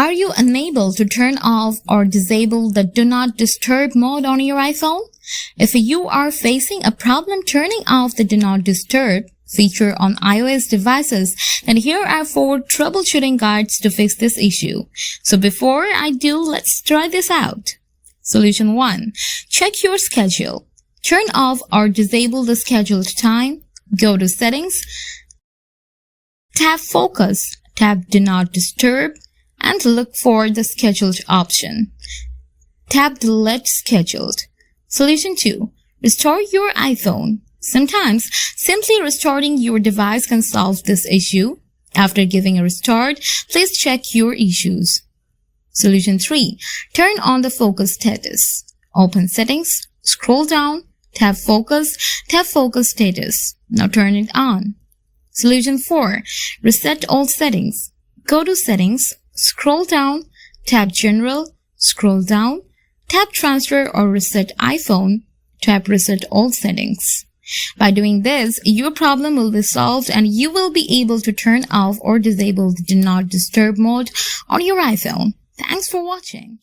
Are you unable to turn off or disable the Do Not Disturb mode on your iPhone? If you are facing a problem turning off the Do Not Disturb feature on iOS devices, then here are 4 troubleshooting guides to fix this issue. So before I do, let's try this out. Solution 1. Check your schedule. Turn off or disable the scheduled time. Go to Settings, tap Focus, tap Do Not Disturb, and look for the Scheduled option. Tap Delete Scheduled. Solution 2. Restore your iPhone. Sometimes, simply restoring your device can solve this issue. After giving a restart, please check your issues. Solution 3. Turn on the focus status. Open Settings, scroll down, tap Focus Status. Now turn it on. Solution 4. Reset all settings. Go to Settings, scroll down, tap General, scroll down, tap Transfer or Reset iPhone, tap Reset all settings. By doing this, your problem will be solved and you will be able to turn off or disable the Do Not Disturb mode on your iPhone. Thanks for watching.